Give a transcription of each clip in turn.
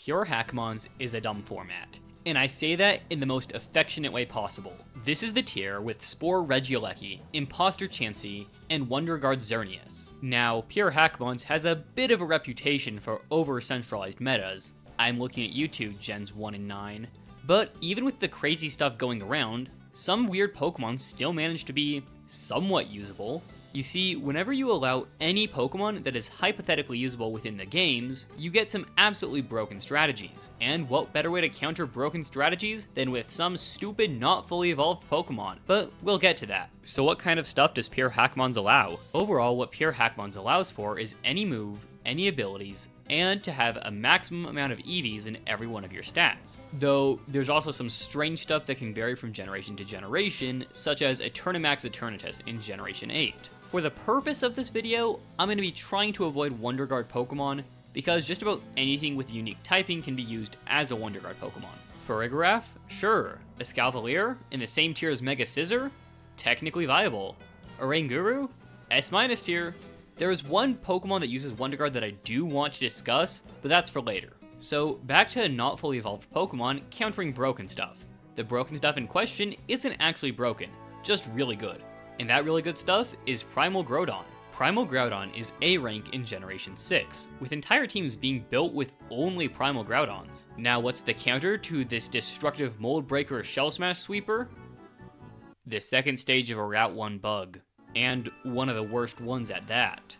Pure Hackmons is a dumb format. And I say that in the most affectionate way possible. This is the tier with Spore Regieleki, Imposter Chansey, and Wonder Guard Xerneas. Now, Pure Hackmons has a bit of a reputation for over-centralized metas. I'm looking at YouTube Gens 1 and 9. But even with the crazy stuff going around, some weird Pokemon still manage to be somewhat usable. You see, whenever you allow any Pokemon that is hypothetically usable within the games, you get some absolutely broken strategies. And what better way to counter broken strategies than with some stupid not fully evolved Pokemon? But we'll get to that. So what kind of stuff does Pure Hackmons allow? Overall, what Pure Hackmons allows for is any move, any abilities, and to have a maximum amount of EVs in every one of your stats. Though, there's also some strange stuff that can vary from generation to generation, such as Eternamax Eternatus in Generation 8. For the purpose of this video, I'm going to be trying to avoid Wonder Guard Pokemon, because just about anything with unique typing can be used as a Wonder Guard Pokemon. Farigiraf? Sure. Escavalier? In the same tier as Mega Scizor? Technically viable. Oranguru? S- tier. There is one Pokemon that uses Wonder Guard that I do want to discuss, but that's for later. So, back to not fully evolved Pokemon countering broken stuff. The broken stuff in question isn't actually broken, just really good. And that really good stuff is Primal Groudon. Primal Groudon is A rank in Generation 6, with entire teams being built with only Primal Groudons. Now what's the counter to this destructive Mold Breaker Shell Smash sweeper? The second stage of a Route 1 bug, and one of the worst ones at that.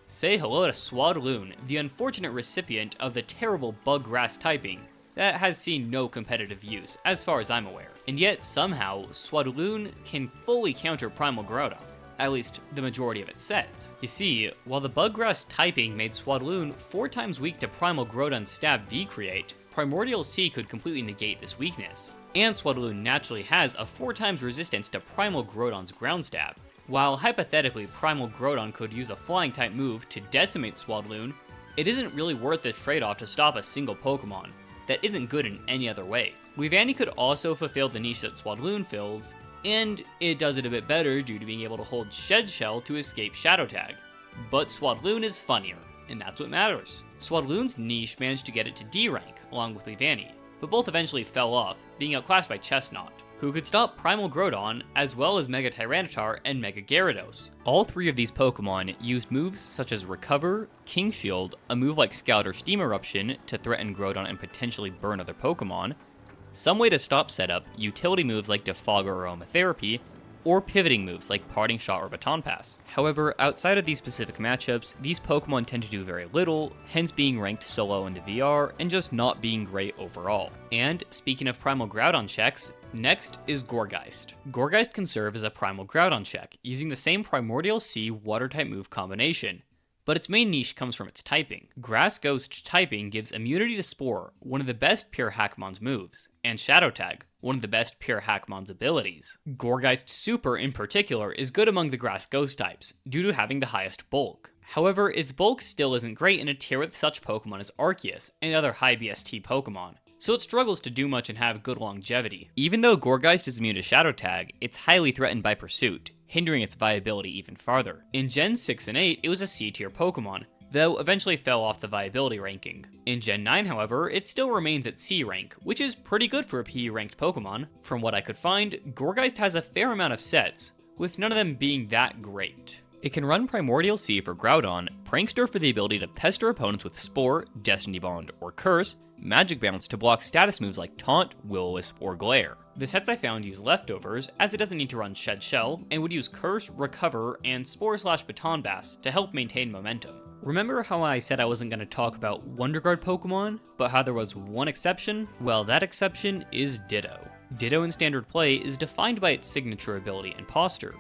Say hello to Swadloon, the unfortunate recipient of the terrible bug grass typing that has seen no competitive use, as far as I'm aware. And yet, somehow, Swadloon can fully counter Primal Groudon, at least the majority of its sets. You see, while the Buggrass typing made Swadloon 4 times weak to Primal Groudon's Stab V-Create, Primordial Sea could completely negate this weakness. And Swadloon naturally has a 4 times resistance to Primal Groudon's Ground Stab. While hypothetically Primal Groudon could use a Flying-type move to decimate Swadloon, it isn't really worth the trade-off to stop a single Pokemon that isn't good in any other way. Weavani could also fulfill the niche that Swadloon fills, and it does it a bit better due to being able to hold Shed Shell to escape Shadow Tag. But Swadloon is funnier, and that's what matters. Swadloon's niche managed to get it to D rank, along with Weavani, but both eventually fell off, being outclassed by Chestnut, who could stop Primal Groudon, as well as Mega Tyranitar and Mega Gyarados. All 3 of these Pokemon used moves such as Recover, King Shield, a move like Scout or Steam Eruption to threaten Groudon and potentially burn other Pokemon, some way to stop setup, utility moves like Defog or Aromatherapy, or pivoting moves like Parting Shot or Baton Pass. However, outside of these specific matchups, these Pokemon tend to do very little, hence being ranked so low in the VR and just not being great overall. And speaking of Primal Groudon checks, next is Gourgeist. Gourgeist can serve as a Primal Groudon check, using the same Primordial Sea Water-type move combination, but its main niche comes from its typing. Grass Ghost typing gives immunity to Spore, one of the best Pure Hackmon's moves, and Shadow Tag, one of the best Pure Hackmon's abilities. Gourgeist Super in particular is good among the Grass Ghost types, due to having the highest bulk. However, its bulk still isn't great in a tier with such Pokemon as Arceus and other high BST Pokemon, so it struggles to do much and have good longevity. Even though Gourgeist is immune to Shadow Tag, it's highly threatened by Pursuit, hindering its viability even farther. In Gen 6 and 8, it was a C-tier Pokemon, though eventually fell off the viability ranking. In Gen 9, however, it still remains at C rank, which is pretty good for a PE ranked Pokemon. From what I could find, Gourgeist has a fair amount of sets, with none of them being that great. It can run Primordial Sea for Groudon, Prankster for the ability to pester opponents with Spore, Destiny Bond, or Curse, Magic Bounce to block status moves like Taunt, Will-O-Wisp, or Glare. The sets I found use Leftovers, as it doesn't need to run Shed Shell, and would use Curse, Recover, and Spore/Baton Bass to help maintain momentum. Remember how I said I wasn't going to talk about Wonder Guard Pokemon, but how there was one exception? Well, that exception is Ditto. Ditto in Standard Play is defined by its signature ability, Imposter,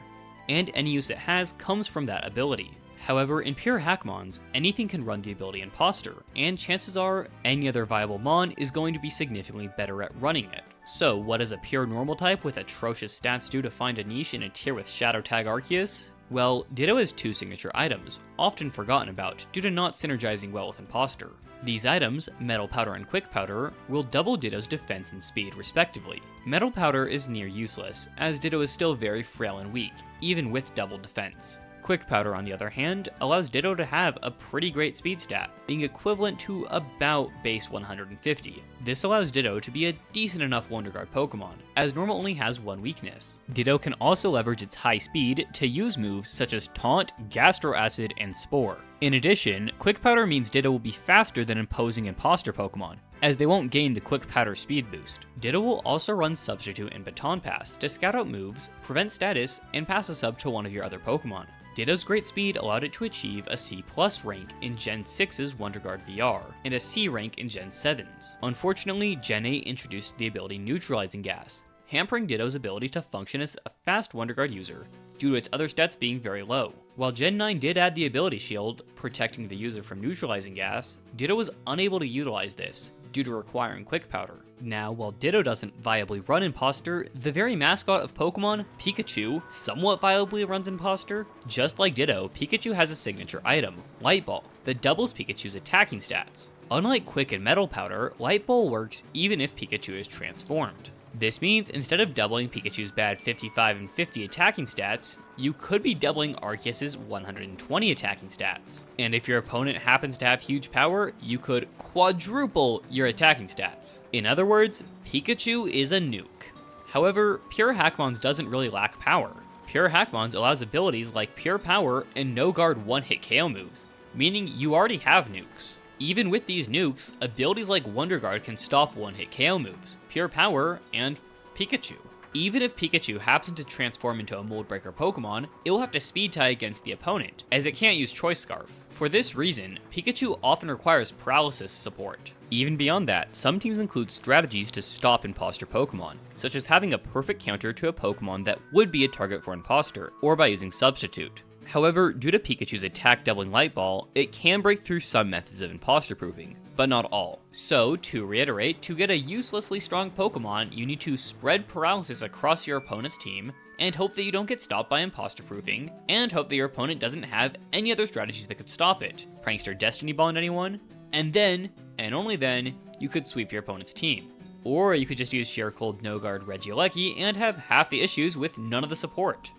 and any use it has comes from that ability. However, in Pure Hackmons, anything can run the ability Imposter, and chances are any other viable Mon is going to be significantly better at running it. So what does a pure normal type with atrocious stats do to find a niche in a tier with Shadow Tag Arceus? Well, Ditto has 2 signature items, often forgotten about due to not synergizing well with Imposter. These items, Metal Powder and Quick Powder, will double Ditto's defense and speed respectively. Metal Powder is near useless, as Ditto is still very frail and weak, even with double defense. Quick Powder, on the other hand, allows Ditto to have a pretty great speed stat, being equivalent to about base 150. This allows Ditto to be a decent enough Wonder Guard Pokemon, as Normal only has one weakness. Ditto can also leverage its high speed to use moves such as Taunt, Gastro Acid, and Spore. In addition, Quick Powder means Ditto will be faster than imposing Imposter Pokemon, as they won't gain the Quick Powder speed boost. Ditto will also run Substitute and Baton Pass to scout out moves, prevent status, and pass a sub to one of your other Pokemon. Ditto's great speed allowed it to achieve a C+ rank in Gen 6's Wonder Guard VR, and a C rank in Gen 7's. Unfortunately, Gen 8 introduced the ability Neutralizing Gas, hampering Ditto's ability to function as a fast Wonder Guard user due to its other stats being very low. While Gen 9 did add the ability Shield, protecting the user from neutralizing gas, Ditto was unable to utilize this due to requiring Quick Powder. Now, while Ditto doesn't viably run Imposter, the very mascot of Pokemon, Pikachu, somewhat viably runs Imposter. Just like Ditto, Pikachu has a signature item, Light Ball, that doubles Pikachu's attacking stats. Unlike Quick and Metal Powder, Light Ball works even if Pikachu is transformed. This means instead of doubling Pikachu's bad 55 and 50 attacking stats, you could be doubling Arceus's 120 attacking stats. And if your opponent happens to have huge power, you could quadruple your attacking stats. In other words, Pikachu is a nuke. However, Pure Hackmons doesn't really lack power. Pure Hackmons allows abilities like Pure Power and No Guard one-hit KO moves, meaning you already have nukes. Even with these nukes, abilities like Wonder Guard can stop one-hit KO moves, Pure Power, and Pikachu. Even if Pikachu happens to transform into a Mold Breaker Pokemon, it will have to speed tie against the opponent, as it can't use Choice Scarf. For this reason, Pikachu often requires paralysis support. Even beyond that, some teams include strategies to stop imposter Pokemon, such as having a perfect counter to a Pokemon that would be a target for imposter, or by using Substitute. However, due to Pikachu's attack doubling Light Ball, it can break through some methods of imposter proofing, but not all. So, to reiterate, to get a uselessly strong Pokemon, you need to spread paralysis across your opponent's team, and hope that you don't get stopped by imposter proofing, and hope that your opponent doesn't have any other strategies that could stop it. Prankster Destiny Ball on anyone, and then, and only then, you could sweep your opponent's team. Or you could just use sheer cold No Guard Regieleki and have half the issues with none of the support.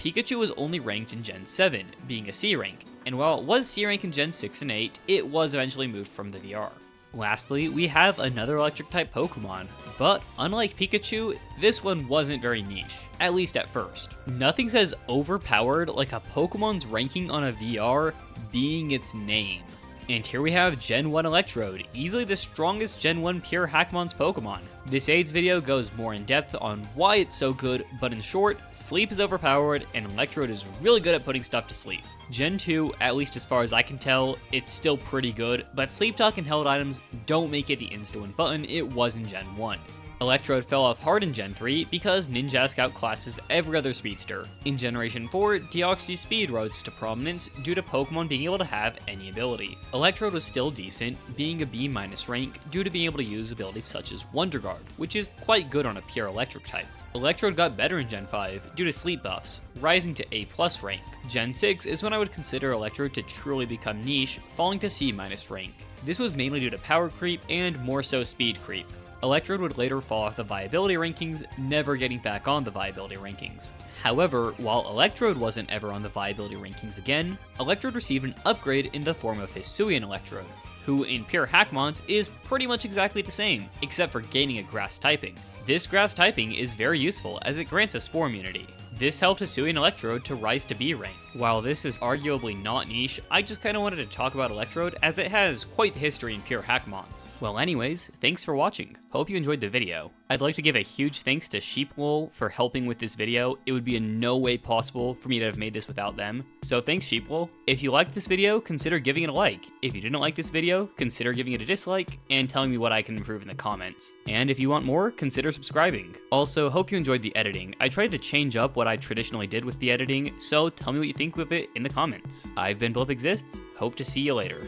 Pikachu was only ranked in Gen 7, being a C rank, and while it was C rank in Gen 6 and 8, it was eventually moved from the VR. Lastly, we have another electric-type Pokemon, but unlike Pikachu, this one wasn't very niche, at least at first. Nothing says overpowered like a Pokemon's ranking on a VR being its name. And here we have Gen 1 Electrode, easily the strongest Gen 1 Pure Hackmons Pokemon. This Aide's video goes more in depth on why it's so good, but in short, Sleep is overpowered and Electrode is really good at putting stuff to sleep. Gen 2, at least as far as I can tell, it's still pretty good, but Sleep Talk and Held items don't make it the insta-win button it was in Gen 1. Electrode fell off hard in Gen 3 because Ninjask outclasses every other speedster. In Generation 4, Deoxys Speed rose to prominence due to Pokemon being able to have any ability. Electrode was still decent, being a B- rank due to being able to use abilities such as Wonder Guard, which is quite good on a pure electric type. Electrode got better in Gen 5 due to sleep buffs, rising to A+ rank. Gen 6 is when I would consider Electrode to truly become niche, falling to C- rank. This was mainly due to power creep and more so speed creep. Electrode would later fall off the viability rankings, never getting back on the viability rankings. However, while Electrode wasn't ever on the viability rankings again, Electrode received an upgrade in the form of Hisuian Electrode, who in Pure Hackmons is pretty much exactly the same, except for gaining a grass typing. This grass typing is very useful as it grants a spore immunity. This helped Hisuian Electrode to rise to B rank. While this is arguably not niche, I just kinda wanted to talk about Electrode as it has quite the history in Pure Hackmons. Well anyways, thanks for watching. Hope you enjoyed the video. I'd like to give a huge thanks to Sheeplol for helping with this video. It would be in no way possible for me to have made this without them. So thanks Sheeplol. If you liked this video, consider giving it a like. If you didn't like this video, consider giving it a dislike and telling me what I can improve in the comments. And if you want more, consider subscribing. Also, hope you enjoyed the editing. I tried to change up what I traditionally did with the editing, so tell me what you think of it in the comments. I've been Blip Exists. Hope to see you later.